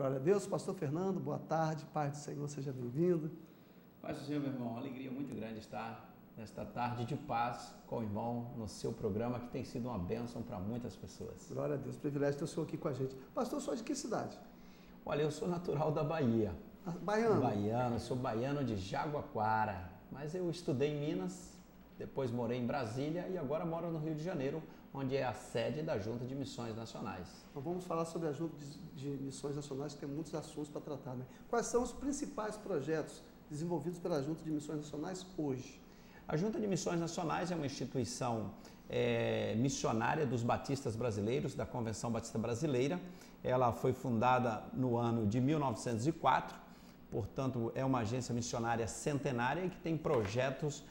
Glória a Deus. Pastor Fernando, boa tarde. Paz do Senhor, seja bem-vindo. Paz do Senhor, meu irmão. Uma alegria muito grande estar nesta tarde de paz com o irmão no seu programa, que tem sido uma bênção para muitas pessoas. Glória a Deus. Privilégio ter o senhor aqui com a gente. Pastor, sou de que cidade? Olha, eu sou natural da Bahia. Baiano? Baiano, sou baiano de Jaguaquara. Mas eu estudei em Minas, depois morei em Brasília e agora moro no Rio de Janeiro, onde é a sede da Junta de Missões Nacionais. Então vamos falar sobre a Junta de Missões Nacionais, que tem muitos assuntos para tratar, né? Quais são os principais projetos desenvolvidos pela Junta de Missões Nacionais hoje? A Junta de Missões Nacionais é uma instituição missionária dos batistas brasileiros, da Convenção Batista Brasileira. Ela foi fundada no ano de 1904, portanto é uma agência missionária centenária e que tem projetos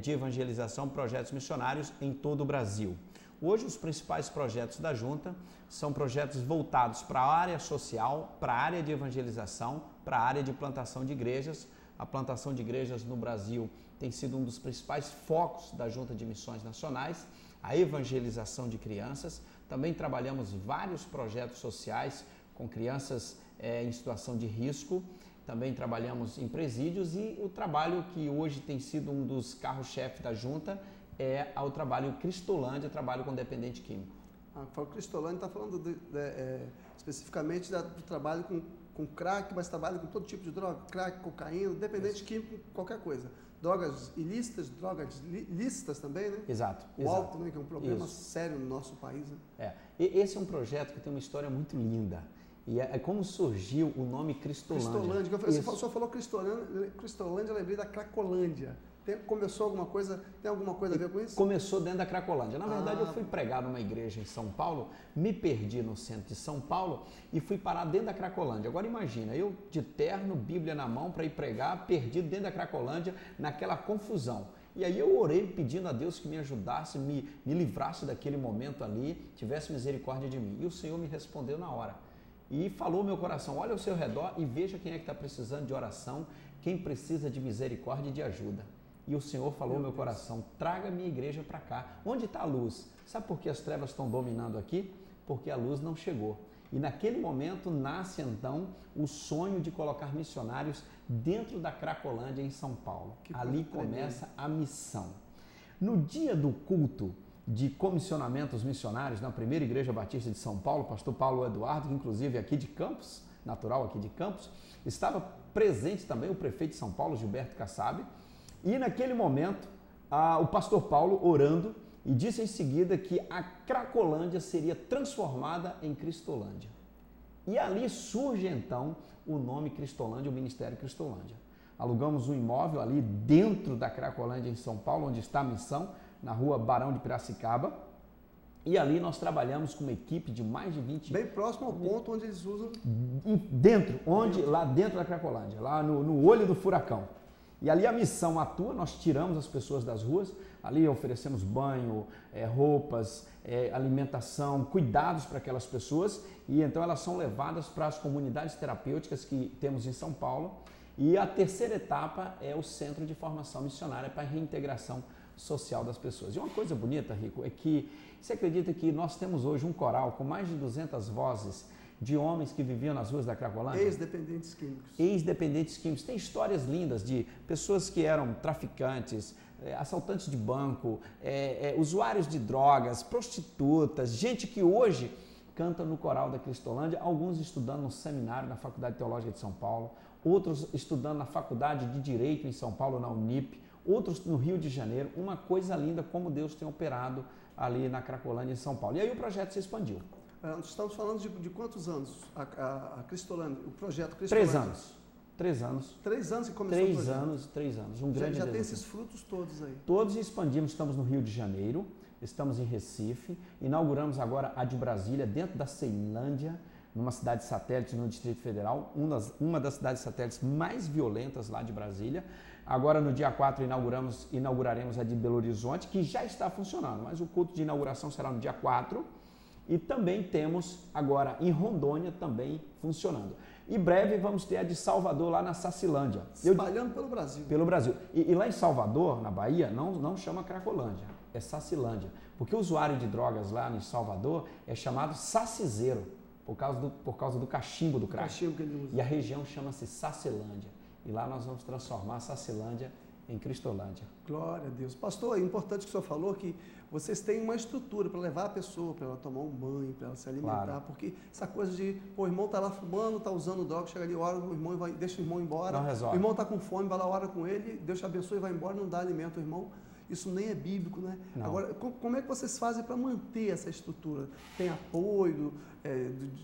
de evangelização, projetos missionários em todo o Brasil. Hoje os principais projetos da Junta são projetos voltados para a área social, para a área de evangelização, para a área de plantação de igrejas. A plantação de igrejas no Brasil tem sido um dos principais focos da Junta de Missões Nacionais, a evangelização de crianças. Também trabalhamos vários projetos sociais com crianças em situação de risco. Também trabalhamos em presídios e o trabalho que hoje tem sido um dos carros-chefe da Junta é o trabalho Cristolândia, trabalho com dependente químico. O Cristolândia está falando especificamente do trabalho com crack, mas trabalha com todo tipo de droga, crack, cocaína, dependente químico, qualquer coisa. Drogas ilícitas, drogas lícitas também, né? Exato. O álcool, né, que é um problema sério no nosso país. Né? Esse é um projeto que tem uma história muito linda. E é como surgiu o nome Cristolândia. Cristolândia, você só falou Cristolândia, eu lembrei da Cracolândia. Começou alguma coisa, tem alguma coisa a ver com isso? Começou dentro da Cracolândia. Na verdade, eu fui pregar numa igreja em São Paulo, me perdi no centro de São Paulo e fui parar dentro da Cracolândia. Agora imagina, eu de terno, Bíblia na mão para ir pregar, perdido dentro da Cracolândia, naquela confusão. E aí eu orei pedindo a Deus que me ajudasse, me livrasse daquele momento ali, tivesse misericórdia de mim. E o Senhor me respondeu na hora. E falou ao meu coração, olha ao seu redor e veja quem é que está precisando de oração, quem precisa de misericórdia e de ajuda. E o Senhor falou ao meu coração, traga minha igreja para cá. Onde está a luz? Sabe por que as trevas estão dominando aqui? Porque a luz não chegou. E naquele momento nasce então o sonho de colocar missionários dentro da Cracolândia em São Paulo. Ali começa a missão. No dia do culto de comissionamentos missionários na primeira igreja batista de São Paulo, pastor Paulo Eduardo, que inclusive aqui de Campos, natural aqui de Campos, estava presente também o prefeito de São Paulo, Gilberto Kassab, e naquele momento o pastor Paulo orando e disse em seguida que a Cracolândia seria transformada em Cristolândia. E ali surge então o nome Cristolândia, o Ministério Cristolândia. Alugamos um imóvel ali dentro da Cracolândia em São Paulo, onde está a missão, na rua Barão de Piracicaba, e ali nós trabalhamos com uma equipe de mais de 20... Bem próximo ao ponto onde eles usam... Lá dentro da Cracolândia, lá no olho do furacão. E ali a missão atua, nós tiramos as pessoas das ruas, ali oferecemos banho, roupas, alimentação, cuidados para aquelas pessoas, e então elas são levadas para as comunidades terapêuticas que temos em São Paulo. E a terceira etapa é o Centro de Formação Missionária para a Reintegração Social das Pessoas. E uma coisa bonita, Rico, é que você acredita que nós temos hoje um coral com mais de 200 vozes de homens que viviam nas ruas da Cracolândia? Ex-dependentes químicos. Ex-dependentes químicos. Tem histórias lindas de pessoas que eram traficantes, assaltantes de banco, usuários de drogas, prostitutas, gente que hoje canta no coral da Cristolândia, alguns estudando no seminário na Faculdade Teológica de São Paulo, outros estudando na Faculdade de Direito em São Paulo, na Unip, outros no Rio de Janeiro. Uma coisa linda como Deus tem operado ali na Cracolândia em São Paulo. E aí o projeto se expandiu. Nós estamos falando de quantos anos a Cristolândia, o projeto Cristolândia? 3 anos. 3 anos. 3 anos que começou o projeto? 3 anos. Um grande já tem esses frutos todos aí? Todos expandimos. Estamos no Rio de Janeiro, estamos em Recife, inauguramos agora a de Brasília, dentro da Ceilândia, numa cidade satélite no Distrito Federal, uma das cidades satélites mais violentas lá de Brasília. Agora, no dia 4, inauguraremos a de Belo Horizonte, que já está funcionando, mas o culto de inauguração será no dia 4. E também temos agora em Rondônia também funcionando. Em breve vamos ter a de Salvador lá na Sacilândia. Espalhando pelo Brasil. Pelo Brasil. E lá em Salvador, na Bahia, não chama Cracolândia, é Sacilândia. Porque o usuário de drogas lá em Salvador é chamado saciseiro. por causa do cachimbo do crack. Cachimbo que ele usa. E a região chama-se Sacilândia. E lá nós vamos transformar Sacilândia em Cristolândia. Glória a Deus. Pastor, é importante que o senhor falou que vocês têm uma estrutura para levar a pessoa, para ela tomar um banho, para ela se alimentar, Claro. porque essa coisa de, o irmão está lá fumando, está usando droga, chega ali, ora o irmão e deixa o irmão embora. Não resolve. O irmão está com fome, vai lá, ora com ele, Deus te abençoe e vai embora, não dá alimento ao irmão. Isso nem é bíblico, né? Não. Agora, como é que vocês fazem para manter essa estrutura? Tem apoio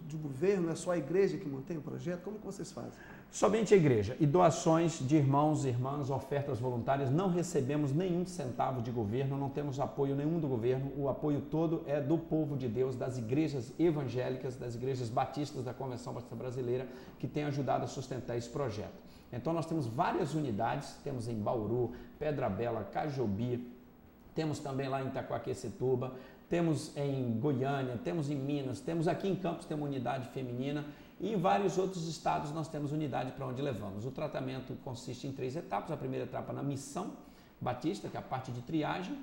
do governo? É só a igreja que mantém o projeto? Como que vocês fazem? Somente a igreja e doações de irmãos e irmãs, ofertas voluntárias, não recebemos nenhum centavo de governo, não temos apoio nenhum do governo, o apoio todo é do povo de Deus, das igrejas evangélicas, das igrejas batistas da Convenção Batista Brasileira, que tem ajudado a sustentar esse projeto. Então nós temos várias unidades, temos em Bauru, Pedra Bela, Cajobi, temos também lá em Itacoaquecetuba, temos em Goiânia, temos em Minas, temos aqui em Campos, tem uma unidade feminina, e em vários outros estados nós temos unidade para onde levamos. O tratamento consiste em 3 etapas. A primeira etapa na missão batista, que é a parte de triagem,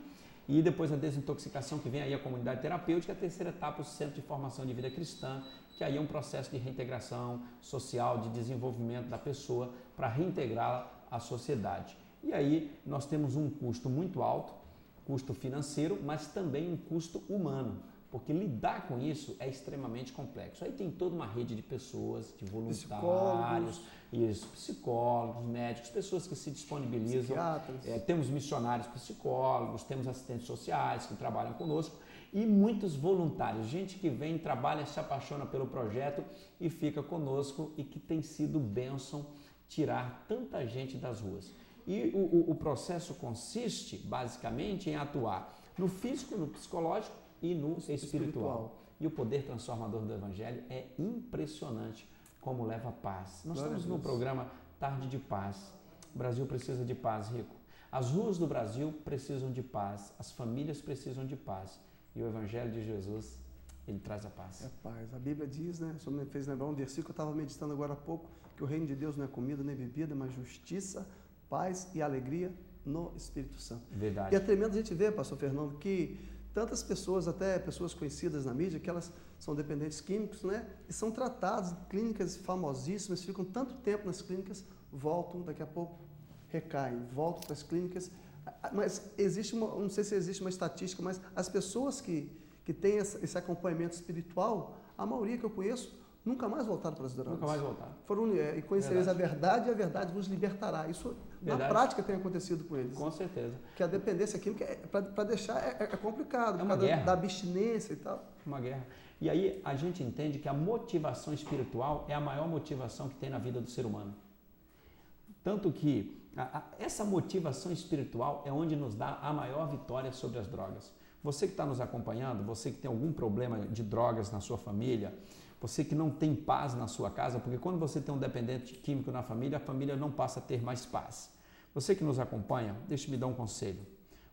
e depois a desintoxicação, que vem aí a comunidade terapêutica. A terceira etapa, o Centro de Formação de Vida Cristã, que aí é um processo de reintegração social, de desenvolvimento da pessoa para reintegrá-la à sociedade. E aí nós temos um custo muito alto, custo financeiro, mas também um custo humano, porque lidar com isso é extremamente complexo. Aí tem toda uma rede de pessoas, de voluntários, psicólogos, médicos, pessoas que se disponibilizam. Temos missionários psicólogos, temos assistentes sociais que trabalham conosco e muitos voluntários, gente que vem, trabalha, se apaixona pelo projeto e fica conosco e que tem sido bênção tirar tanta gente das ruas. E o processo consiste basicamente em atuar no físico, no psicológico e no espiritual. E o poder transformador do Evangelho é impressionante como leva paz. Nós estamos no programa Tarde de Paz. O Brasil precisa de paz, Rico. As ruas do Brasil precisam de paz, as famílias precisam de paz. E o Evangelho de Jesus, ele traz a paz. É paz. A Bíblia diz, né? O senhor me fez lembrar um versículo que eu estava meditando agora há pouco, que o reino de Deus não é comida nem bebida, mas justiça, paz e alegria no Espírito Santo. Verdade. E é tremendo a gente ver, pastor Fernando, que tantas pessoas, até pessoas conhecidas na mídia, que elas são dependentes químicos, né? E são tratadas em clínicas famosíssimas, ficam tanto tempo nas clínicas, voltam, daqui a pouco recaem, voltam para as clínicas. Mas existe não sei se existe uma estatística, mas as pessoas que têm esse acompanhamento espiritual, a maioria que eu conheço, nunca mais voltaram para as drogas. Nunca mais voltaram. E conhecereis a verdade e a verdade vos libertará. Isso na prática tem acontecido com eles. Com certeza. Que a dependência química, para deixar, é complicado. É uma guerra. Da abstinência e tal. Uma guerra. E aí a gente entende que a motivação espiritual é a maior motivação que tem na vida do ser humano. Tanto que essa motivação espiritual é onde nos dá a maior vitória sobre as drogas. Você que está nos acompanhando, você que tem algum problema de drogas na sua família, você que não tem paz na sua casa, porque quando você tem um dependente químico na família, a família não passa a ter mais paz. Você que nos acompanha, deixe-me dar um conselho.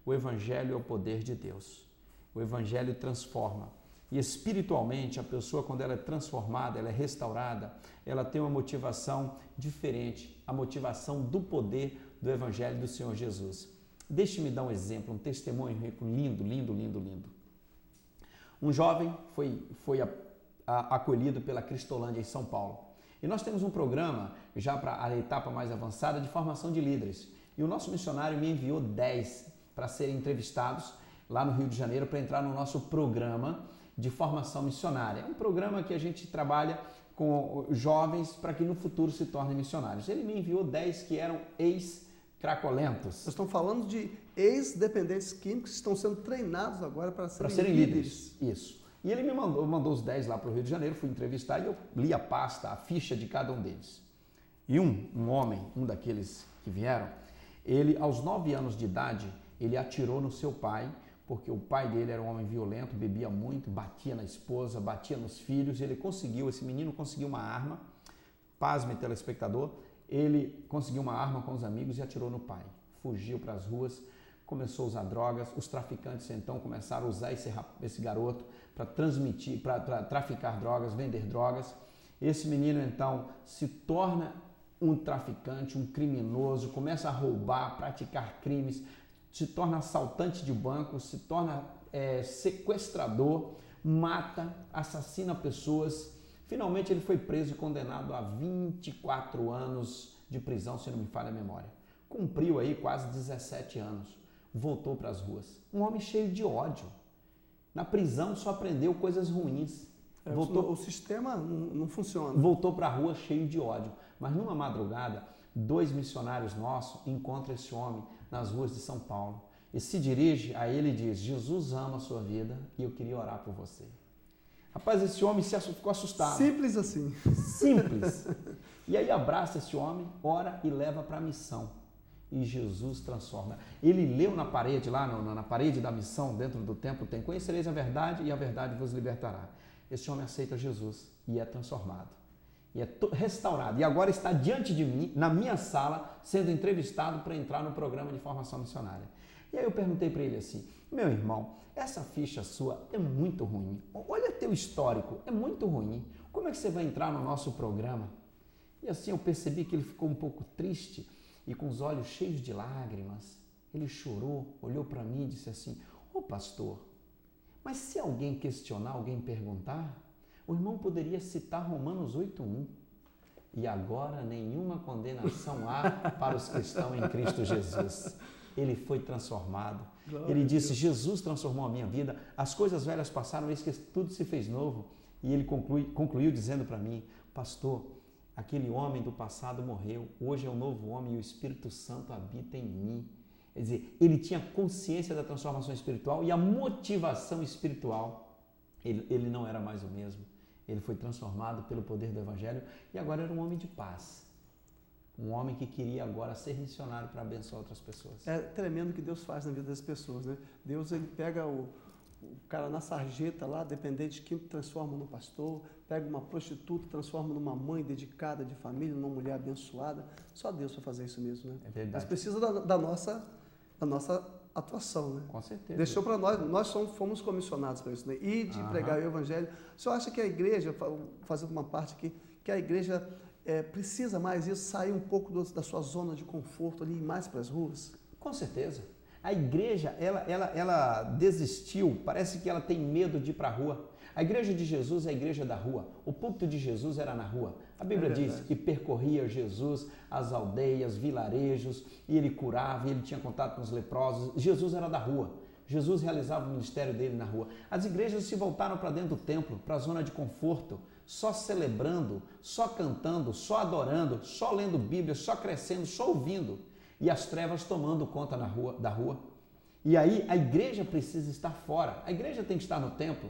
O Evangelho é o poder de Deus. O Evangelho transforma. E espiritualmente, a pessoa, quando ela é transformada, ela é restaurada, ela tem uma motivação diferente, a motivação do poder do Evangelho do Senhor Jesus. Deixe-me dar um exemplo, um testemunho lindo, lindo, lindo, lindo. Um jovem foi acolhido pela Cristolândia em São Paulo. E nós temos um programa, já para a etapa mais avançada, de formação de líderes. E o nosso missionário me enviou 10 para serem entrevistados lá no Rio de Janeiro, para entrar no nosso programa de formação missionária. É um programa que a gente trabalha com jovens para que no futuro se tornem missionários. Ele me enviou 10 que eram ex-cracolentos. Nós estamos falando de ex-dependentes químicos que estão sendo treinados agora para serem líderes. Isso. E ele me mandou os 10 lá para o Rio de Janeiro, fui entrevistar e eu li a pasta, a ficha de cada um deles. E um homem, um daqueles que vieram, ele aos 9 anos de idade, ele atirou no seu pai, porque o pai dele era um homem violento, bebia muito, batia na esposa, batia nos filhos, esse menino conseguiu uma arma, pasme telespectador, ele conseguiu uma arma com os amigos e atirou no pai. Fugiu para as ruas, começou a usar drogas, os traficantes então começaram a usar esse garoto para traficar drogas, vender drogas. Esse menino então se torna um traficante, um criminoso, começa a roubar, praticar crimes, se torna assaltante de banco, se torna sequestrador, mata, assassina pessoas, Finalmente ele foi preso e condenado a 24 anos de prisão, se não me falha a memória. Cumpriu aí quase 17 anos. Voltou para as ruas. Um homem cheio de ódio. Na prisão só aprendeu coisas ruins. O sistema não funciona. Voltou para a rua cheio de ódio. Mas numa madrugada, 2 missionários nossos encontram esse homem nas ruas de São Paulo. E se dirige a ele e diz: Jesus ama a sua vida e eu queria orar por você. Rapaz, esse homem ficou assustado. Simples assim. Simples. E aí abraça esse homem, ora e leva para a missão. E Jesus transforma. Ele leu na parede, lá na parede da missão, dentro do templo, tem: conhecereis a verdade e a verdade vos libertará. Esse homem aceita Jesus e é transformado. E é restaurado. E agora está diante de mim, na minha sala, sendo entrevistado para entrar no programa de formação missionária. E aí eu perguntei para ele assim: meu irmão, essa ficha sua é muito ruim. Olha teu histórico, é muito ruim. Como é que você vai entrar no nosso programa? E assim eu percebi que ele ficou um pouco triste e com os olhos cheios de lágrimas. Ele chorou, olhou para mim e disse assim: ô pastor, mas se alguém questionar, alguém perguntar, o irmão poderia citar Romanos 8:1. E agora nenhuma condenação há para os que estão em Cristo Jesus. Ele foi transformado. Glória ele disse: Jesus transformou a minha vida, as coisas velhas passaram, eis que tudo se fez novo. E ele concluiu dizendo para mim: pastor, aquele homem do passado morreu, hoje é um novo homem e o Espírito Santo habita em mim. Quer dizer, ele tinha consciência da transformação espiritual e a motivação espiritual. Ele não era mais o mesmo. Ele foi transformado pelo poder do Evangelho e agora era um homem de paz. Um homem que queria agora ser missionário para abençoar outras pessoas. É tremendo o que Deus faz na vida das pessoas, né? Deus, ele pega o cara na sarjeta lá, dependente de quem, transforma num pastor, pega uma prostituta, transforma numa mãe dedicada de família, numa mulher abençoada. Só Deus vai fazer isso mesmo, né? É verdade. Mas precisa da nossa atuação, né? Com certeza. Deixou para nós fomos comissionados para isso, né? E de pregar o Evangelho. O senhor acha que a igreja, fazendo uma parte aqui, que a igreja precisa mais isso, sair um pouco da sua zona de conforto ali e ir mais para as ruas? Com certeza. A igreja, ela desistiu, parece que ela tem medo de ir para a rua. A igreja de Jesus é a igreja da rua. O púlpito de Jesus era na rua. A Bíblia diz que percorria Jesus as aldeias, vilarejos, e ele curava, e ele tinha contato com os leprosos. Jesus era da rua. Jesus realizava o ministério dele na rua. As igrejas se voltaram para dentro do templo, para a zona de conforto, só celebrando, só cantando, só adorando, só lendo Bíblia, só crescendo, só ouvindo. E as trevas tomando conta da rua. E aí a igreja precisa estar fora. A igreja tem que estar no templo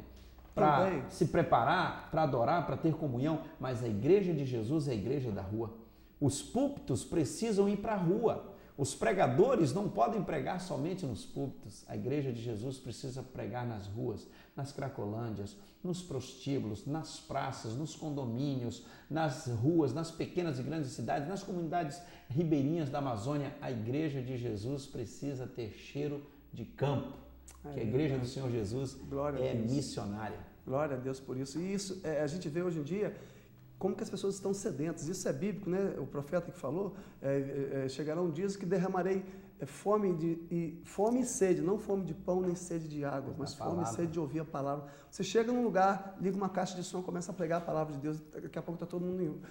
para se preparar, para adorar, para ter comunhão, mas a igreja de Jesus é a igreja da rua. Os púlpitos precisam ir para a rua. Os pregadores não podem pregar somente nos púlpitos. A igreja de Jesus precisa pregar nas ruas, nas cracolândias, nos prostíbulos, nas praças, nos condomínios, nas ruas, nas pequenas e grandes cidades, nas comunidades ribeirinhas da Amazônia. A igreja de Jesus precisa ter cheiro de campo, que a igreja do Senhor Jesus é missionária. Glória a Deus por isso. E isso a gente vê hoje em dia como que as pessoas estão sedentas. Isso é bíblico, né? O profeta que falou, chegarão dias que derramarei fome e sede, não fome de pão nem sede de água, mas fome e sede de ouvir a palavra. Você chega num lugar, liga uma caixa de som, começa a pregar a palavra de Deus, daqui a pouco está todo mundo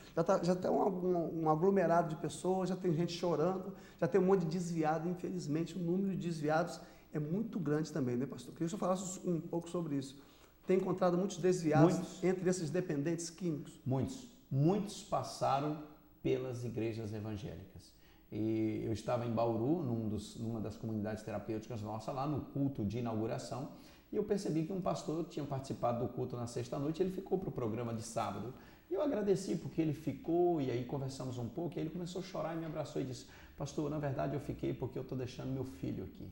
já está um aglomerado de pessoas, já tem gente chorando, já tem um monte de desviado. Infelizmente o número de desviados é muito grande também, né, pastor? Queria que eu falasse um pouco sobre isso. Tem encontrado muitos desviados entre esses dependentes químicos? Muitos passaram pelas igrejas evangélicas. E eu estava em Bauru, numa das comunidades terapêuticas nossa, lá no culto de inauguração, e eu percebi que um pastor tinha participado do culto na sexta-noite, ele ficou para o programa de sábado. E eu agradeci porque ele ficou, e aí conversamos um pouco, e aí ele começou a chorar e me abraçou e disse: pastor, na verdade eu fiquei porque eu estou deixando meu filho aqui.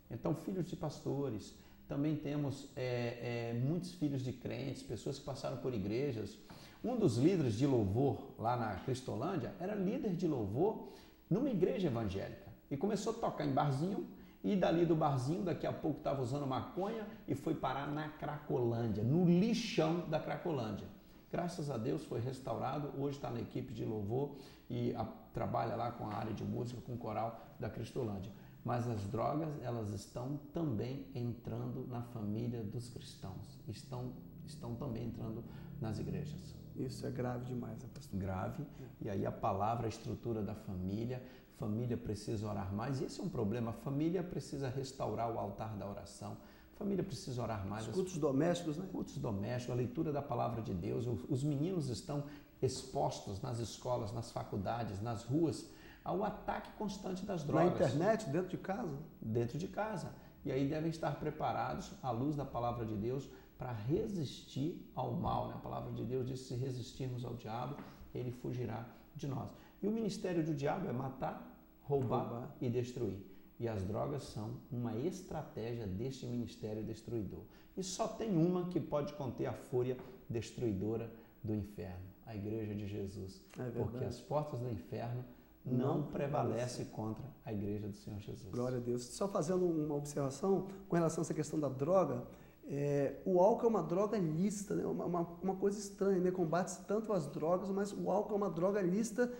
Então, filhos de pastores, também temos muitos filhos de crentes, pessoas que passaram por igrejas. Um dos líderes de louvor lá na Cristolândia era líder de louvor numa igreja evangélica e começou a tocar em barzinho, e dali do barzinho, daqui a pouco estava usando maconha e foi parar na Cracolândia, no lixão da Cracolândia. Graças a Deus foi restaurado, hoje está na equipe de louvor e trabalha lá com a área de música, com o coral da Cristolândia. Mas as drogas, elas estão também entrando na família dos cristãos, estão estão também entrando nas igrejas. Isso é grave demais, né, pastor? Grave. E aí a palavra, a estrutura da família precisa orar mais. E esse é um problema. A família precisa restaurar o altar da oração. A família precisa orar mais. Os cultos domésticos, né? Cultos domésticos, a leitura da palavra de Deus. Os meninos estão expostos nas escolas, nas faculdades, nas ruas, ao ataque constante das drogas. Na internet, dentro de casa? Dentro de casa. E aí devem estar preparados, à luz da palavra de Deus, para resistir ao mal. Né? A palavra de Deus diz que se resistirmos ao diabo, ele fugirá de nós. E o ministério do diabo é matar, roubar e destruir. E as drogas são uma estratégia deste ministério destruidor. E só tem uma que pode conter a fúria destruidora do inferno, a Igreja de Jesus. Porque as portas do inferno não prevalecem contra a Igreja do Senhor Jesus. Glória a Deus. Só fazendo uma observação com relação a essa questão da droga, o álcool é uma droga lícita, né? uma coisa estranha, né? Combate-se tanto as drogas, mas o álcool é uma droga lícita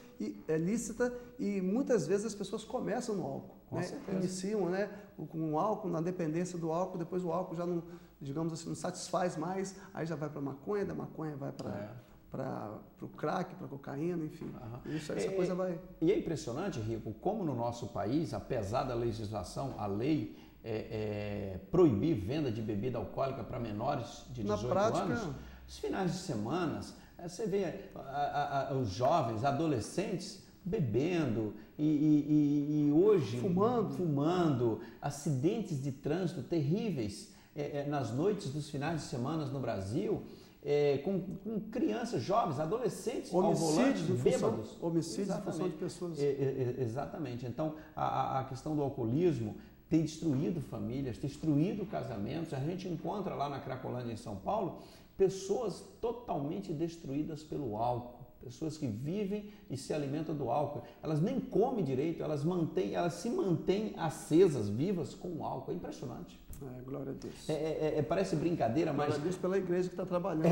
e muitas vezes as pessoas começam no álcool. Com né? certeza. Iniciam, né, com o álcool, na dependência do álcool, depois o álcool já não, digamos assim, não satisfaz mais, aí já vai para a maconha, da maconha vai para o crack, para a cocaína, enfim. Essa coisa vai... E é impressionante, Rico, como no nosso país, apesar da legislação, a lei proibir venda de bebida alcoólica para menores de 18 anos, os finais de semana, você vê os jovens, adolescentes bebendo e hoje fumando, acidentes de trânsito terríveis nas noites dos finais de semana no Brasil, com crianças, jovens, adolescentes ao volante, bêbados. Homicídios em função de pessoas. Exatamente. Então, a questão do alcoolismo tem destruído famílias, destruído casamentos. A gente encontra lá na Cracolândia, em São Paulo, pessoas totalmente destruídas pelo álcool. Pessoas que vivem e se alimentam do álcool. Elas nem comem direito, elas se mantêm acesas, vivas com o álcool. É impressionante. Glória a Deus. Parece brincadeira, mas... Glória a Deus pela igreja que está trabalhando.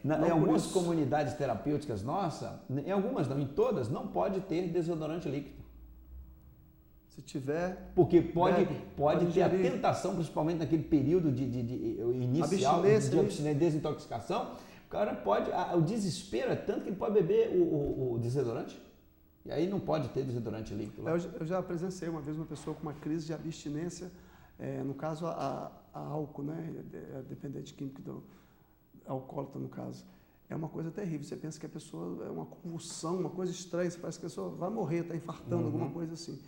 Em algumas comunidades terapêuticas nossas, em algumas não, em todas, não pode ter desodorante líquido. Se tiver... Porque pode ter a tentação, principalmente naquele período inicial de desintoxicação, o cara o desespero é tanto que ele pode beber o desodorante. E aí não pode ter desodorante líquido. Eu já presenciei uma vez uma pessoa com uma crise de abstinência, no caso a álcool, né? Dependente químico do alcoólatra, no caso. É uma coisa terrível. Você pensa que a pessoa é uma convulsão, uma coisa estranha. Você parece que a pessoa vai morrer, está infartando, alguma coisa assim.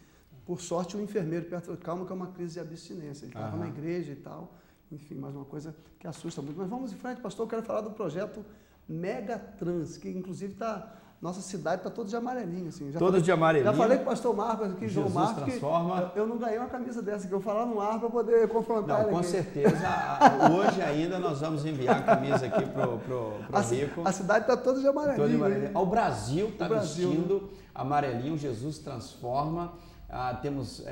Por sorte, o enfermeiro perto, calma, que é uma crise de abstinência. Ele estava na igreja e tal. Enfim, mais uma coisa que assusta muito. Mas vamos em frente, pastor. Eu quero falar do projeto Megatrans, que inclusive nossa cidade está toda de amarelinho. Assim. De amarelinho. Já falei com o pastor Marcos aqui, João Marcos, transforma. que eu não ganhei uma camisa dessa, que eu falar no ar para poder confrontar ele. Com certeza. Hoje ainda nós vamos enviar a camisa aqui pro Rico. A cidade está toda de amarelinho. O Brasil está vestindo amarelinho, Jesus transforma. Temos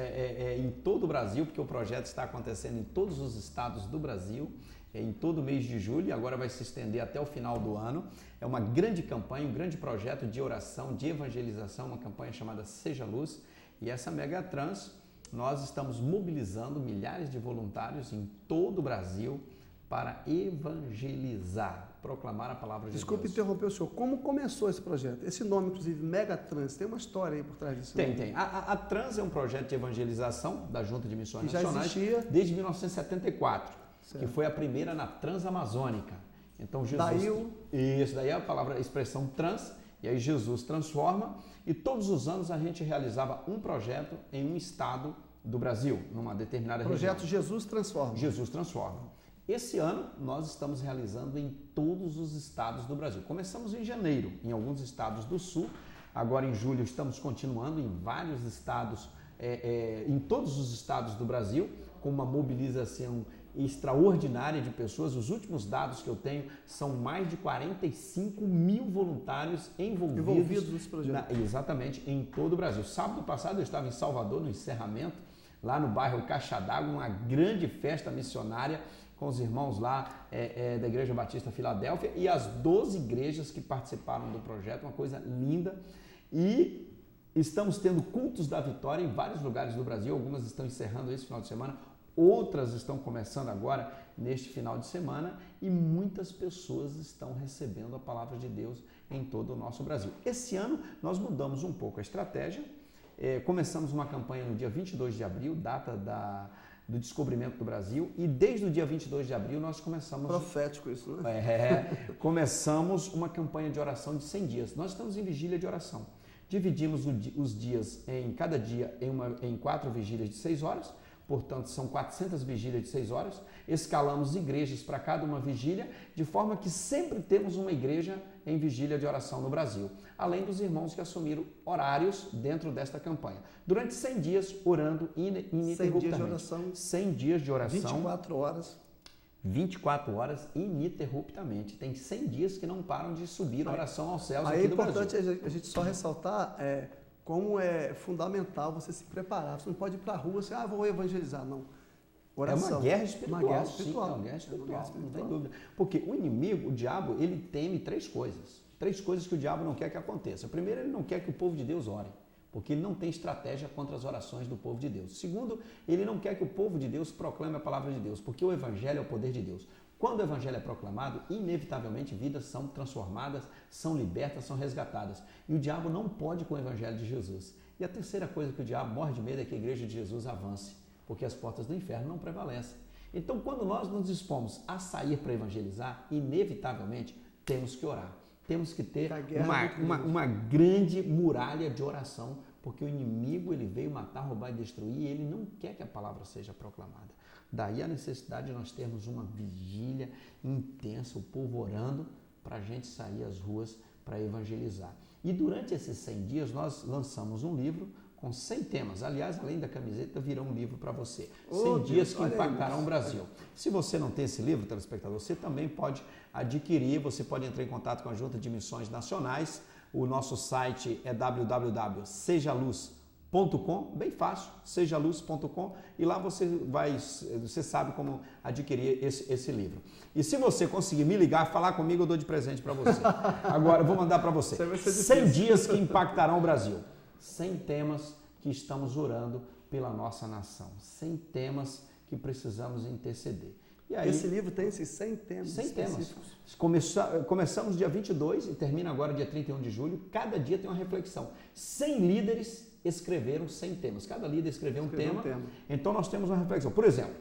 em todo o Brasil, porque o projeto está acontecendo em todos os estados do Brasil, em todo o mês de julho, e agora vai se estender até o final do ano. É uma grande campanha, um grande projeto de oração, de evangelização, uma campanha chamada Seja Luz. E essa Megatrans, nós estamos mobilizando milhares de voluntários em todo o Brasil para evangelizar, proclamar a palavra de Deus. Desculpe interromper o senhor. Como começou esse projeto? Esse nome, inclusive, Megatrans, tem uma história aí por trás disso? Tem. A Trans é um projeto de evangelização da Junta de Missões Nacionais desde 1974, certo. Que foi a primeira na Transamazônica. Então, Jesus... Isso, daí a expressão trans, e aí Jesus transforma, e todos os anos a gente realizava um projeto em um estado do Brasil, numa determinada região. Projeto Jesus Transforma. Jesus Transforma. Esse ano, nós estamos realizando em todos os estados do Brasil. Começamos em janeiro, em alguns estados do Sul. Agora, em julho, estamos continuando em vários estados, em todos os estados do Brasil, com uma mobilização extraordinária de pessoas. Os últimos dados que eu tenho são mais de 45 mil voluntários envolvidos nesse projeto. Exatamente, em todo o Brasil. Sábado passado, eu estava em Salvador, no encerramento, lá no bairro Caixa d'Água, uma grande festa missionária, com os irmãos lá da Igreja Batista Filadélfia e as 12 igrejas que participaram do projeto, uma coisa linda. E estamos tendo cultos da vitória em vários lugares do Brasil, algumas estão encerrando esse final de semana. Outras estão começando agora neste final de semana e muitas pessoas estão recebendo a palavra de Deus em todo o nosso Brasil. Esse ano nós mudamos um pouco a estratégia, começamos uma campanha no dia 22 de abril, data do descobrimento do Brasil, e desde o dia 22 de abril nós começamos... Profético isso, né? Começamos uma campanha de oração de 100 dias. Nós estamos em vigília de oração. Dividimos os dias em cada dia em 4 vigílias de 6 horas, portanto são 400 vigílias de 6 horas. Escalamos igrejas para cada uma vigília, de forma que sempre temos uma igreja em vigília de oração no Brasil, além dos irmãos que assumiram horários dentro desta campanha. Durante 100 dias, orando ininterruptamente. 100 dias de oração. 100 dias de oração. 24 horas. 24 horas ininterruptamente. Tem 100 dias que não param de subir a oração aos céus aí aqui do Brasil. É importante a gente só ressaltar como é fundamental você se preparar. Você não pode ir para a rua assim, vou evangelizar. Não. Oração. É uma guerra espiritual. Uma guerra espiritual. Sim, é uma guerra espiritual, não tem dúvida. Porque o inimigo, o diabo, ele teme 3 coisas. 3 coisas que o diabo não quer que aconteça. Primeiro, ele não quer que o povo de Deus ore, porque ele não tem estratégia contra as orações do povo de Deus. Segundo, ele não quer que o povo de Deus proclame a palavra de Deus, porque o evangelho é o poder de Deus. Quando o evangelho é proclamado, inevitavelmente vidas são transformadas, são libertas, são resgatadas. E o diabo não pode com o evangelho de Jesus. E a terceira coisa que o diabo morre de medo é que a igreja de Jesus avance, porque as portas do inferno não prevalecem. Então, quando nós nos dispomos a sair para evangelizar, inevitavelmente temos que orar. Temos que ter uma grande muralha de oração, porque o inimigo ele veio matar, roubar e destruir e ele não quer que a palavra seja proclamada. Daí a necessidade de nós termos uma vigília intensa, o povo orando, para a gente sair às ruas para evangelizar. E durante esses 100 dias nós lançamos um livro com 100 temas. Aliás, além da camiseta, virá um livro para você. 100 dias que impactarão o Brasil. Se você não tem esse livro, telespectador, você também pode adquirir, você pode entrar em contato com a Junta de Missões Nacionais. O nosso site é www.sejaluz.com, bem fácil, sejaluz.com, e lá você sabe como adquirir esse livro. E se você conseguir me ligar, falar comigo, eu dou de presente para você. Agora, eu vou mandar para você. 100 dias que impactarão o Brasil. 100 temas que estamos orando pela nossa nação. 100 temas que precisamos interceder. E aí, esse livro tem esses 100 temas 100 específicos. Começamos dia 22 e termina agora dia 31 de julho. Cada dia tem uma reflexão. 100 líderes escreveram 100 temas. Cada líder escreveu um tema. Então nós temos uma reflexão. Por exemplo,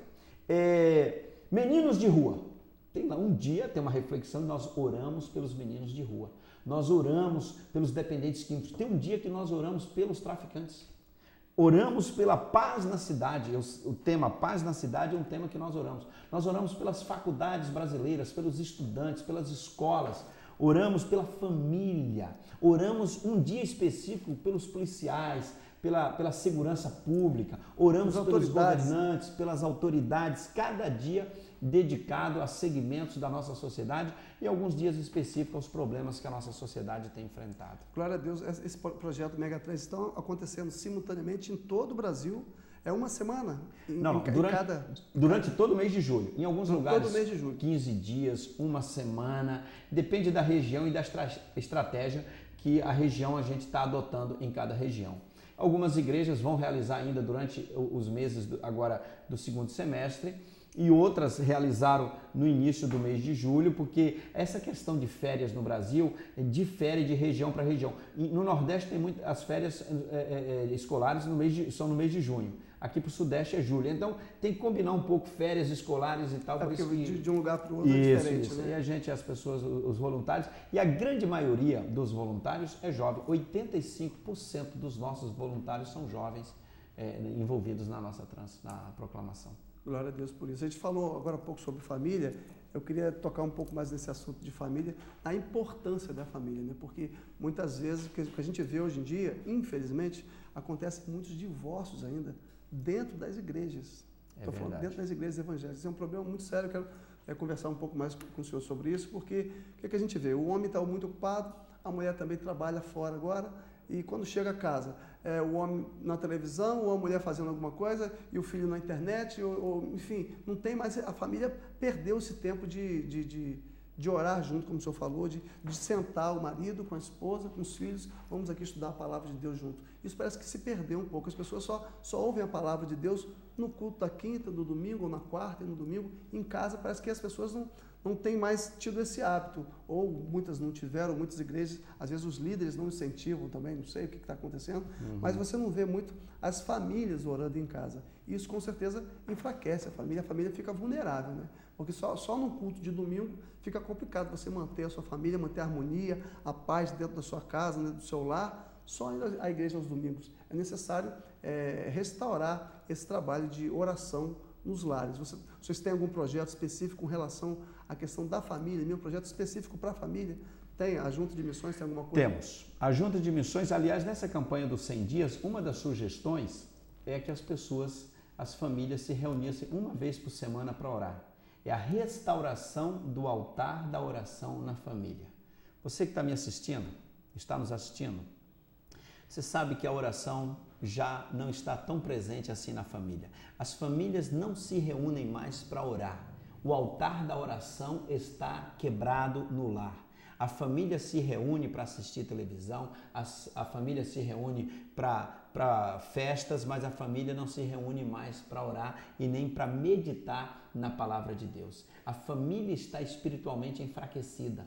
meninos de rua. Tem lá um dia, tem uma reflexão e nós oramos pelos meninos de rua. Nós oramos pelos dependentes químicos. Tem um dia que nós oramos pelos traficantes. Oramos pela paz na cidade. O tema paz na cidade é um tema que nós oramos. Nós oramos pelas faculdades brasileiras, pelos estudantes, pelas escolas. Oramos pela família. Oramos um dia específico pelos policiais, pela segurança pública. Oramos pelos governantes, pelas autoridades. Cada dia dedicado a segmentos da nossa sociedade e alguns dias específicos aos problemas que a nossa sociedade tem enfrentado. Glória a Deus, esse projeto Mega 3 está acontecendo simultaneamente em todo o Brasil. É uma semana? Durante todo o mês de julho. Em alguns lugares, todo mês de julho. 15 dias, uma semana. Depende da região e da estratégia que a gente está adotando em cada região. Algumas igrejas vão realizar ainda durante os meses agora do segundo semestre, e outras realizaram no início do mês de julho, porque essa questão de férias no Brasil difere de região para região. No Nordeste tem as férias escolares são no mês de junho. Aqui para o Sudeste é julho. Então tem que combinar um pouco férias escolares e tal. Porque de um lugar para o outro é diferente. Né? E as pessoas, os voluntários, e a grande maioria dos voluntários é jovem. 85% dos nossos voluntários são jovens envolvidos na proclamação. Glória a Deus por isso. A gente falou agora há pouco sobre família, eu queria tocar um pouco mais nesse assunto de família, a importância da família, né? Porque muitas vezes o que a gente vê hoje em dia, infelizmente, acontecem muitos divórcios ainda dentro das igrejas. Estou falando dentro das igrejas evangélicas. Isso é um problema muito sério, eu quero conversar um pouco mais com o senhor sobre isso, porque o que a gente vê? O homem está muito ocupado, a mulher também trabalha fora agora, e quando chega a casa, o homem na televisão, ou a mulher fazendo alguma coisa, e o filho na internet, enfim, não tem mais, a família perdeu esse tempo de de orar junto, como o senhor falou, de sentar o marido com a esposa, com os filhos, vamos aqui estudar a palavra de Deus junto. Isso parece que se perdeu um pouco. As pessoas só ouvem a palavra de Deus no culto da quinta, no domingo, ou na quarta e no domingo. Em casa parece que as pessoas não têm mais tido esse hábito, ou muitas não tiveram, muitas igrejas, às vezes os líderes não incentivam também, não sei o que está acontecendo, mas você não vê muito as famílias orando em casa. Isso com certeza enfraquece a família fica vulnerável, né? Porque só no culto de domingo fica complicado você manter a sua família, manter a harmonia, a paz dentro da sua casa, dentro do seu lar, só indo à igreja aos domingos. É necessário restaurar esse trabalho de oração nos lares. Vocês têm algum projeto específico com relação à questão da família? Nenhum projeto específico para a família? Tem? A Junta de Missões tem alguma coisa? Temos. A Junta de Missões, aliás, nessa campanha dos 100 dias, uma das sugestões é que as famílias se reunissem uma vez por semana para orar. É a restauração do altar da oração na família. Você que está me assistindo, está nos assistindo, você sabe que a oração já não está tão presente assim na família. As famílias não se reúnem mais para orar. O altar da oração está quebrado no lar. A família se reúne para assistir televisão, a família se reúne para festas, mas a família não se reúne mais para orar e nem para meditar na palavra de Deus. A família está espiritualmente enfraquecida.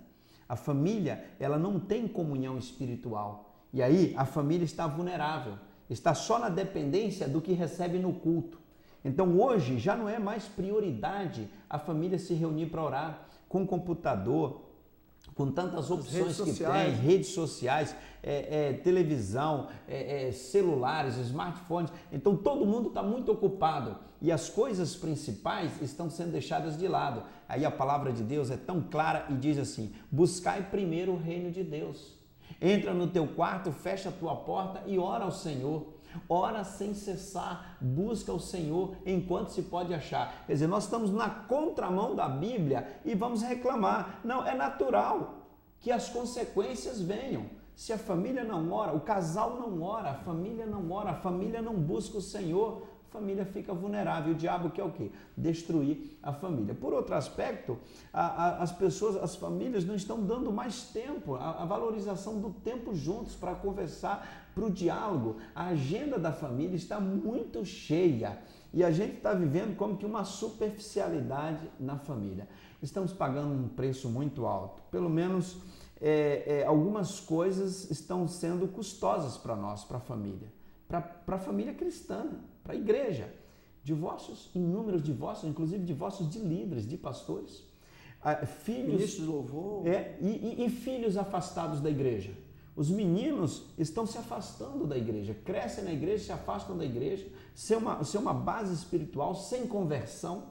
A família, ela não tem comunhão espiritual. E aí a família está vulnerável, está só na dependência do que recebe no culto. Então hoje já não é mais prioridade a família se reunir para orar com computador, com tantas opções que tem, redes sociais, televisão, celulares, smartphones. Então todo mundo está muito ocupado e as coisas principais estão sendo deixadas de lado. Aí a palavra de Deus é tão clara e diz assim: buscai primeiro o reino de Deus. Entra no teu quarto, fecha a tua porta e ora ao Senhor. Ora sem cessar, busca o Senhor enquanto se pode achar. Quer dizer, nós estamos na contramão da Bíblia e vamos reclamar. Não, é natural que as consequências venham. Se a família não ora, o casal não ora, a família não ora, a família não busca o Senhor, a família fica vulnerável. O diabo quer o quê? Destruir a família. Por outro aspecto, as famílias não estão dando mais tempo, a valorização do tempo juntos para conversar, para o diálogo. A agenda da família está muito cheia e a gente está vivendo como que uma superficialidade na família. Estamos pagando um preço muito alto. Pelo menos algumas coisas estão sendo custosas para nós, para a família. Para a família cristã, para a igreja. Divórcios, inúmeros divórcios, inclusive divórcios de líderes, de pastores. Filhos, ministros de louvor. E filhos afastados da igreja. Os meninos estão se afastando da igreja, crescem na igreja, se afastam da igreja, sem uma base espiritual, sem conversão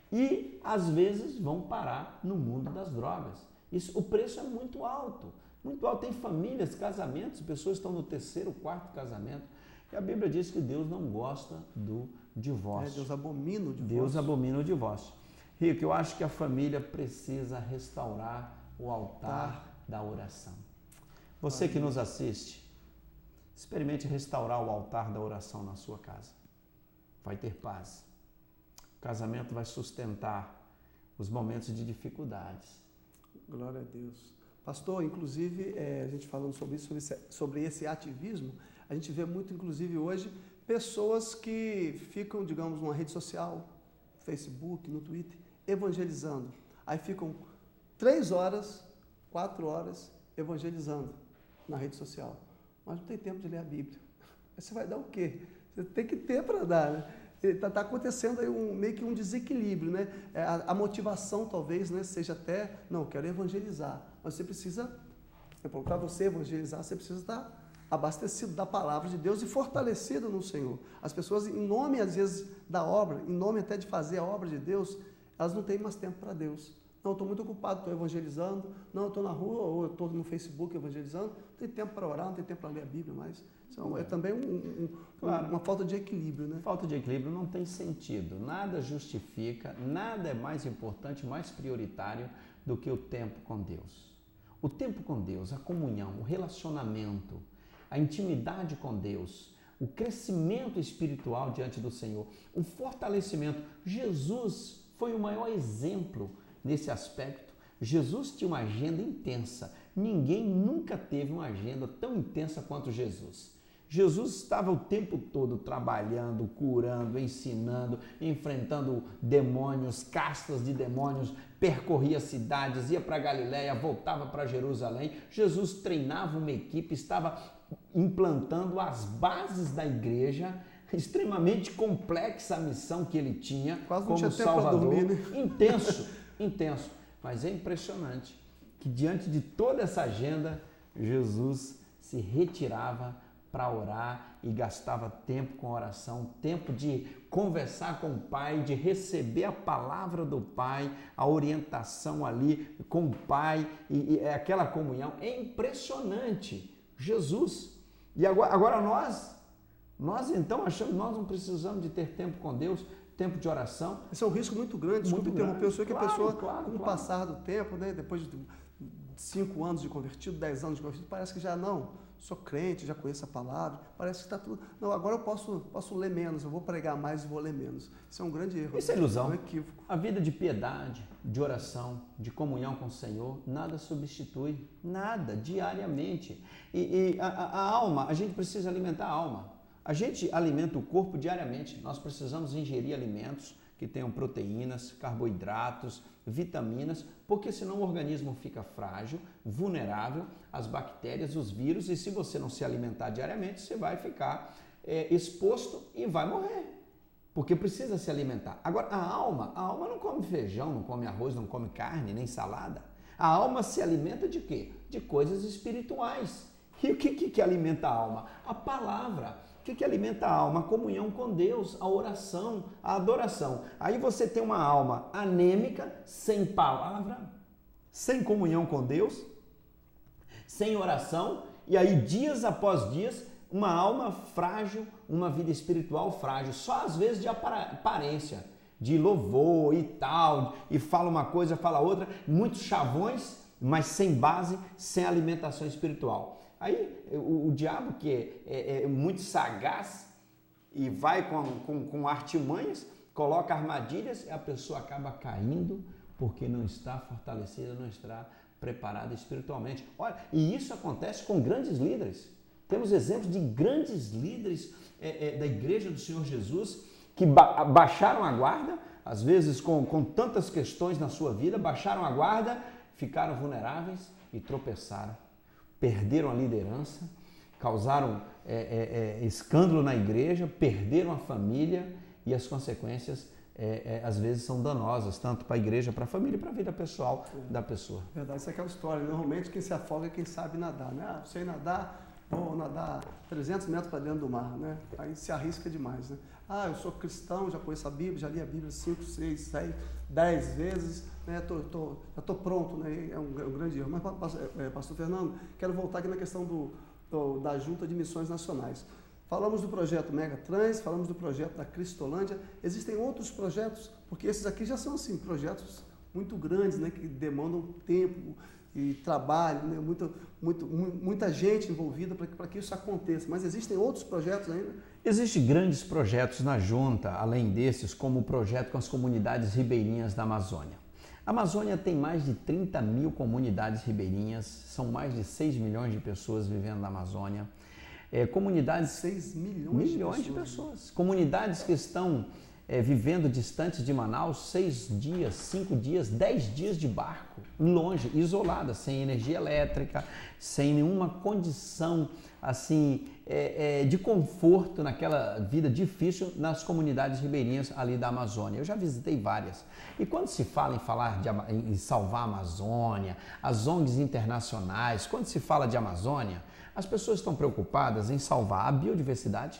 e às vezes vão parar no mundo das drogas. O preço é muito alto, muito alto. Tem famílias, casamentos, pessoas estão no 3º, 4º casamento e a Bíblia diz que Deus não gosta do divórcio. Deus abomina o divórcio. Deus abomina o divórcio. Rico, eu acho que a família precisa restaurar o altar da oração. Você que nos assiste, experimente restaurar o altar da oração na sua casa. Vai ter paz. O casamento vai sustentar os momentos de dificuldades. Glória a Deus. Pastor, inclusive, a gente falando sobre isso, sobre esse ativismo, a gente vê muito, inclusive, hoje, pessoas que ficam, digamos, numa rede social, no Facebook, no Twitter, evangelizando. Aí ficam 3 horas, 4 horas evangelizando na rede social, mas não tem tempo de ler a Bíblia. Aí você vai dar o quê? Você tem que ter para dar, né? Está acontecendo aí meio que um desequilíbrio, né? A motivação talvez, né, seja até, não, quero evangelizar, mas você precisa, para você evangelizar, você precisa estar abastecido da palavra de Deus e fortalecido no Senhor. As pessoas, em nome às vezes da obra, em nome até de fazer a obra de Deus, elas não têm mais tempo para Deus. Não, estou muito ocupado, estou evangelizando, não, eu estou na rua ou eu estou no Facebook evangelizando, não tem tempo para orar, não tem tempo para ler a Bíblia mais. Então, é também uma falta de equilíbrio, né? Falta de equilíbrio não tem sentido, nada justifica, nada é mais importante, mais prioritário do que o tempo com Deus. O tempo com Deus, a comunhão, o relacionamento, a intimidade com Deus, o crescimento espiritual diante do Senhor, o fortalecimento. Jesus foi o maior exemplo nesse aspecto. Jesus tinha uma agenda intensa. Ninguém nunca teve uma agenda tão intensa quanto Jesus. Jesus estava o tempo todo trabalhando, curando, ensinando, enfrentando demônios, castas de demônios, percorria cidades, ia para Galiléia, voltava para Jerusalém. Jesus treinava uma equipe, estava implantando as bases da igreja, extremamente complexa a missão que ele tinha como Salvador. Dormir, né? Intenso, intenso. Mas é impressionante que diante de toda essa agenda, Jesus se retirava para orar e gastava tempo com oração, tempo de conversar com o Pai, de receber a palavra do Pai, a orientação ali com o Pai e aquela comunhão. É impressionante, Jesus. E agora nós então achamos que nós não precisamos de ter tempo com Deus, tempo de oração. Esse é um risco muito grande, desculpe interromper, eu sei que a pessoa, com o passar do tempo, né, depois de 5 anos de convertido, 10 anos de convertido, parece que já não, sou crente, já conheço a palavra, parece que está tudo... Não, agora eu posso ler menos, eu vou pregar mais e vou ler menos. Isso é um grande erro. Isso é ilusão. É um equívoco. A vida de piedade, de oração, de comunhão com o Senhor, nada substitui, nada, diariamente. E a alma, a gente precisa alimentar a alma. A gente alimenta o corpo diariamente, nós precisamos ingerir alimentos que tenham proteínas, carboidratos, vitaminas, porque senão o organismo fica frágil, vulnerável às bactérias, os vírus, e se você não se alimentar diariamente, você vai ficar exposto e vai morrer, porque precisa se alimentar. Agora, a alma não come feijão, não come arroz, não come carne, nem salada. A alma se alimenta de quê? De coisas espirituais. E o que alimenta a alma? A palavra. O que alimenta a alma? A comunhão com Deus, a oração, a adoração. Aí você tem uma alma anêmica, sem palavra, sem comunhão com Deus, sem oração, e aí dias após dias, uma alma frágil, uma vida espiritual frágil, só às vezes de aparência, de louvor e tal, e fala uma coisa, fala outra, muitos chavões, mas sem base, sem alimentação espiritual. Aí o diabo, que é muito sagaz e vai com artimanhas, coloca armadilhas e a pessoa acaba caindo porque não está fortalecida, não está preparada espiritualmente. Olha, e isso acontece com grandes líderes. Temos exemplos de grandes líderes da Igreja do Senhor Jesus que baixaram a guarda, às vezes com tantas questões na sua vida, baixaram a guarda, ficaram vulneráveis e tropeçaram. Perderam a liderança, causaram escândalo na igreja, perderam a família e as consequências às vezes são danosas, tanto para a igreja, para a família e para a vida pessoal da pessoa. Verdade, isso é aquela história. Normalmente quem se afoga é quem sabe nadar, né? Ah, sei nadar, vou nadar 300 metros para dentro do mar, né? Aí se arrisca demais, né? Ah, eu sou cristão, já conheço a Bíblia, já li a Bíblia 5, 6, 7, 10 já estou pronto, né? É um grande erro. Mas, pastor Fernando, quero voltar aqui na questão da Junta de Missões Nacionais. Falamos do projeto Megatrans, falamos do projeto da Cristolândia. Existem outros projetos, porque esses aqui já são assim, projetos muito grandes, né? Que demandam tempo e trabalho, né? Muita gente envolvida para que isso aconteça. Mas existem outros projetos ainda? Existem grandes projetos na Junta, além desses, como o projeto com as comunidades ribeirinhas da Amazônia. A Amazônia tem mais de 30 mil comunidades ribeirinhas, são mais de 6 milhões de pessoas vivendo na Amazônia. Comunidades... 6 milhões de pessoas. Comunidades que estão vivendo distantes de Manaus 6 dias, 5 dias, 10 dias de barco, longe, isoladas, sem energia elétrica, sem nenhuma condição assim, de conforto naquela vida difícil nas comunidades ribeirinhas ali da Amazônia. Eu já visitei várias. E quando se fala em salvar a Amazônia, as ONGs internacionais, quando se fala de Amazônia, as pessoas estão preocupadas em salvar a biodiversidade,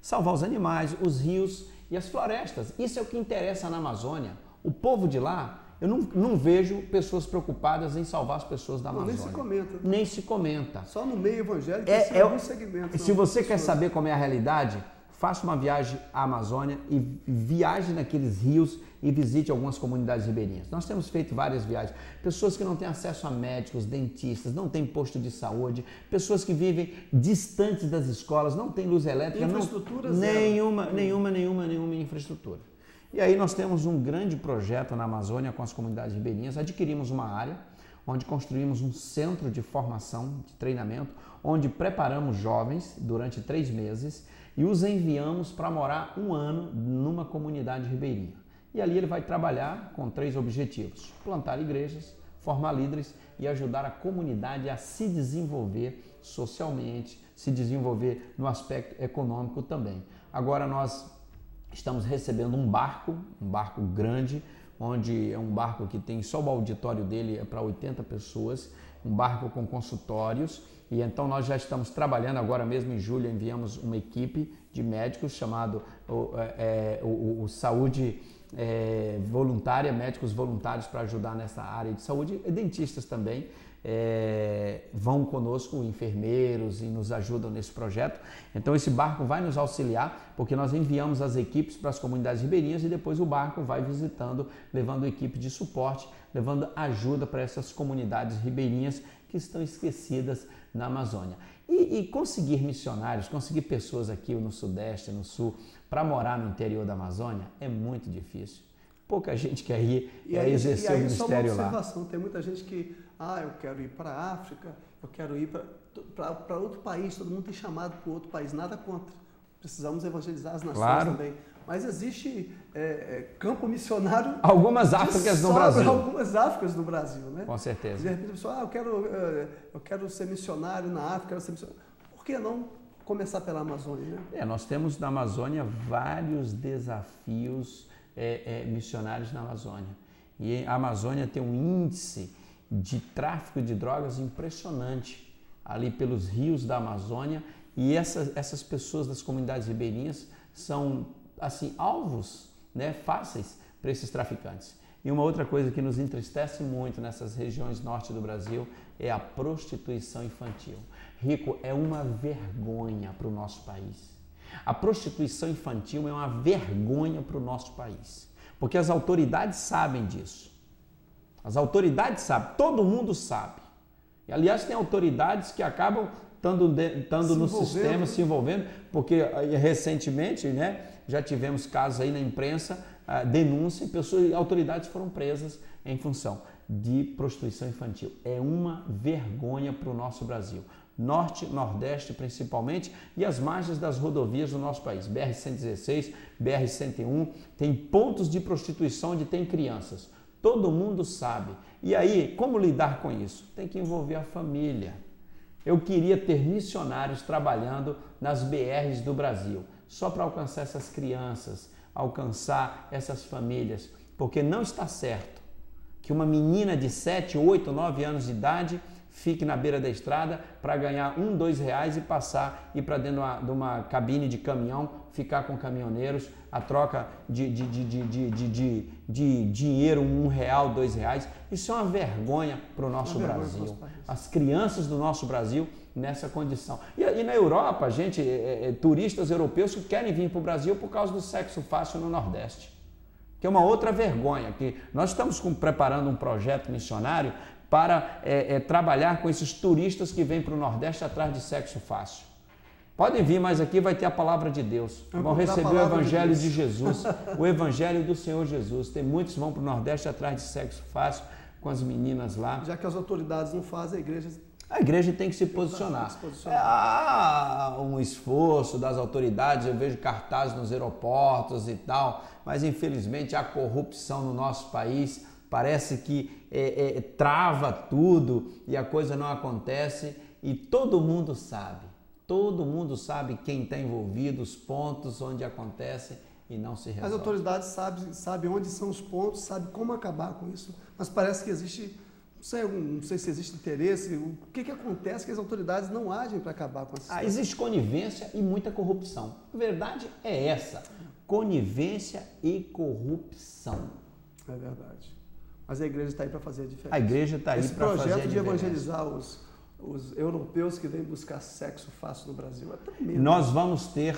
salvar os animais, os rios e as florestas. Isso é o que interessa na Amazônia. O povo de lá, eu não vejo pessoas preocupadas em salvar as pessoas da Amazônia. Nem se comenta. Nem se comenta. Só no meio evangélico alguns segmentos. Se você quer saber como é a realidade, faça uma viagem à Amazônia e viaje naqueles rios e visite algumas comunidades ribeirinhas. Nós temos feito várias viagens. Pessoas que não têm acesso a médicos, dentistas, não têm posto de saúde, pessoas que vivem distantes das escolas, não têm luz elétrica. Infraestrutura nenhuma infraestrutura. E aí nós temos um grande projeto na Amazônia com as comunidades ribeirinhas. Adquirimos uma área onde construímos um centro de formação, de treinamento, onde preparamos jovens durante 3 meses e os enviamos para morar 1 ano numa comunidade ribeirinha. E ali ele vai trabalhar com 3 objetivos: plantar igrejas, formar líderes e ajudar a comunidade a se desenvolver socialmente, se desenvolver no aspecto econômico também. Agora nós estamos recebendo um barco grande, onde é um barco que tem só o auditório dele é para 80 pessoas, um barco com consultórios, e então nós já estamos trabalhando, agora mesmo em julho enviamos uma equipe de médicos chamado o Saúde Voluntária, médicos voluntários para ajudar nessa área de saúde, e dentistas também. Vão conosco, enfermeiros, e nos ajudam nesse projeto. Então esse barco vai nos auxiliar, porque nós enviamos as equipes para as comunidades ribeirinhas e depois o barco vai visitando, levando equipe de suporte, levando ajuda para essas comunidades ribeirinhas que estão esquecidas na Amazônia. E conseguir missionários, conseguir pessoas aqui no Sudeste, no Sul, para morar no interior da Amazônia é muito difícil. Pouca gente quer ir exercer o ministério lá. Tem muita gente que, eu quero ir para a África, eu quero ir para outro país, todo mundo tem chamado para outro país, nada contra. Precisamos evangelizar as nações também. Mas existe campo missionário. Algumas Áfricas no Brasil. Algumas Áfricas no Brasil, né? Com certeza. De repente a pessoa, eu quero ser missionário na África, por que não começar pela Amazônia, né? Nós temos na Amazônia vários desafios missionários na Amazônia. E a Amazônia tem um índice de tráfico de drogas impressionante ali pelos rios da Amazônia, e essas pessoas das comunidades ribeirinhas são assim alvos, né, fáceis para esses traficantes. E uma outra coisa que nos entristece muito nessas regiões norte do Brasil é a prostituição infantil. Rico, é uma vergonha para o nosso país. A prostituição infantil é uma vergonha para o nosso país, porque as autoridades sabem disso. As autoridades sabem, todo mundo sabe. E, aliás, tem autoridades que acabam estando no sistema, se envolvendo, porque recentemente, né, já tivemos casos aí na imprensa, denúncia, pessoas, autoridades foram presas em função de prostituição infantil. É uma vergonha para o nosso Brasil. Norte, Nordeste principalmente, e as margens das rodovias do nosso país. BR-116, BR-101, tem pontos de prostituição onde tem crianças. Todo mundo sabe. E aí, como lidar com isso? Tem que envolver a família. Eu queria ter missionários trabalhando nas BRs do Brasil, só para alcançar essas crianças, alcançar essas famílias, porque não está certo que uma menina de 7, 8, 9 anos de idade fique na beira da estrada para ganhar R$1, R$2 e passar, ir para dentro de uma cabine de caminhão, ficar com caminhoneiros, a troca de dinheiro, R$1, R$2. Isso é uma vergonha para o nosso Brasil. As crianças do nosso Brasil nessa condição. E na Europa, gente, turistas europeus que querem vir para o Brasil por causa do sexo fácil no Nordeste. Que é uma outra vergonha, que nós estamos preparando um projeto missionário para trabalhar com esses turistas que vêm para o Nordeste atrás de sexo fácil. Podem vir, mas aqui vai ter a palavra de Deus. Vão receber o Evangelho de Jesus, o Evangelho do Senhor Jesus. Tem muitos que vão para o Nordeste atrás de sexo fácil com as meninas lá. Já que as autoridades não fazem, a igreja tem que se posicionar. Há um esforço das autoridades, eu vejo cartazes nos aeroportos e tal, mas infelizmente há corrupção no nosso país. Parece que trava tudo e a coisa não acontece, e todo mundo sabe quem está envolvido, os pontos onde acontece e não se resolve. As autoridades sabem onde são os pontos, sabem como acabar com isso, mas parece que existe, não sei se existe interesse, o que acontece que as autoridades não agem para acabar com essa existe conivência e muita corrupção. A verdade é essa, conivência e corrupção. É verdade. Mas a igreja está aí para fazer a diferença. A igreja está aí para fazer a diferença. Esse projeto de evangelizar os europeus que vêm buscar sexo fácil no Brasil é tremendo. Nós vamos ter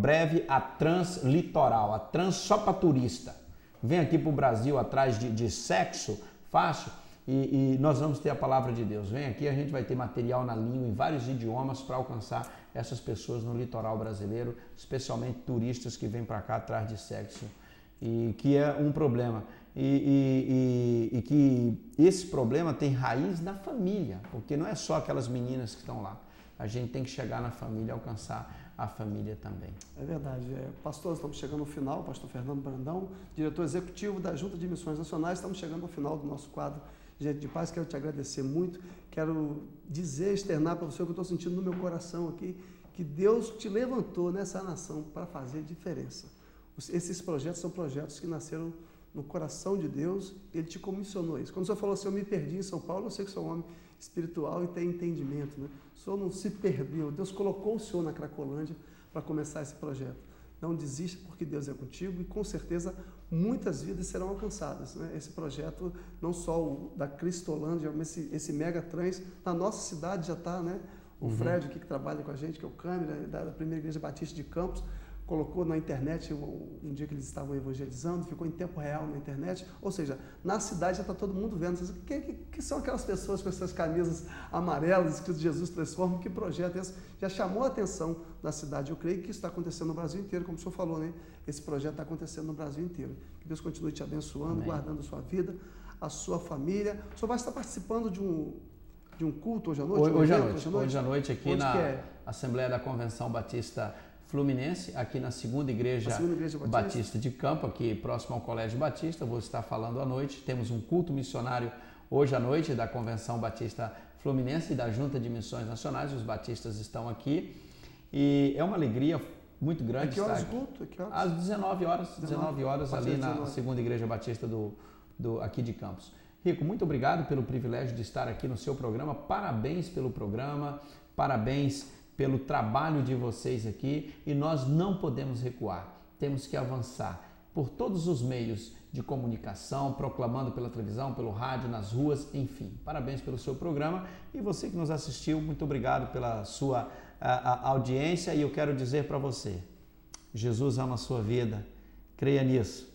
breve a Translitoral, a Trans só para turista. Vem aqui para o Brasil atrás de sexo fácil e nós vamos ter a palavra de Deus. Vem aqui, a gente vai ter material na língua em vários idiomas para alcançar essas pessoas no litoral brasileiro, especialmente turistas que vêm para cá atrás de sexo e que é um problema. E que esse problema tem raiz na família, porque não é só aquelas meninas que estão lá. A gente tem que chegar na família, alcançar a família também. É verdade. Pastor, estamos chegando ao final, pastor Fernando Brandão, diretor executivo da Junta de Missões Nacionais, estamos chegando ao final do nosso quadro Gente de Paz. Quero te agradecer muito, quero dizer, externar para você o que eu estou sentindo no meu coração aqui, que Deus te levantou nessa nação para fazer diferença. Esses projetos são projetos que nasceram no coração de Deus, Ele te comissionou isso. Quando o senhor falou assim, eu me perdi em São Paulo, eu sei que sou um homem espiritual e tem entendimento, né? O senhor não se perdeu, Deus colocou o senhor na Cracolândia para começar esse projeto. Não desista, porque Deus é contigo e com certeza muitas vidas serão alcançadas, né? Esse projeto, não só o da Cristolândia, mas esse mega trans, na nossa cidade já está, né? O Fred aqui que trabalha com a gente, que é o câmera da Primeira Igreja Batista de Campos, colocou na internet um dia que eles estavam evangelizando, ficou em tempo real na internet, ou seja, na cidade já está todo mundo vendo. Que são aquelas pessoas com essas camisas amarelas, escrito Jesus transforma, que projeto é esse? Já chamou a atenção da cidade. Eu creio que isso está acontecendo no Brasil inteiro, como o senhor falou, né? Esse projeto está acontecendo no Brasil inteiro. Que Deus continue te abençoando, amém, guardando a sua vida, a sua família. O senhor vai estar participando de um culto hoje à noite? Hoje à noite aqui onde na Assembleia da Convenção Batista Fluminense, aqui na segunda igreja Batista de Campo, aqui próximo ao Colégio Batista. Vou estar falando à noite. Temos um culto missionário hoje à noite da Convenção Batista Fluminense e da Junta de Missões Nacionais. Os batistas estão aqui e é uma alegria muito grande. Que horas culto? Às 19 horas ali na segunda igreja Batista aqui de Campos. Rico, muito obrigado pelo privilégio de estar aqui no seu programa. Parabéns pelo programa, parabéns pelo trabalho de vocês aqui, e nós não podemos recuar, temos que avançar por todos os meios de comunicação, proclamando pela televisão, pelo rádio, nas ruas, enfim. Parabéns pelo seu programa, e você que nos assistiu, muito obrigado pela sua audiência, e eu quero dizer para você, Jesus ama a sua vida, creia nisso,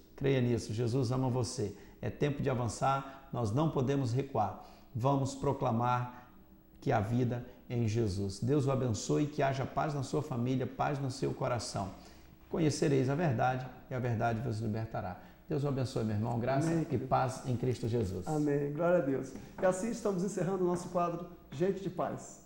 Jesus ama você. É tempo de avançar, nós não podemos recuar, vamos proclamar que a vida em Jesus. Deus o abençoe, que haja paz na sua família, paz no seu coração. Conhecereis a verdade e a verdade vos libertará. Deus o abençoe, meu irmão. Graça e paz em Cristo Jesus. Amém. Glória a Deus. E assim estamos encerrando o nosso quadro Gente de Paz.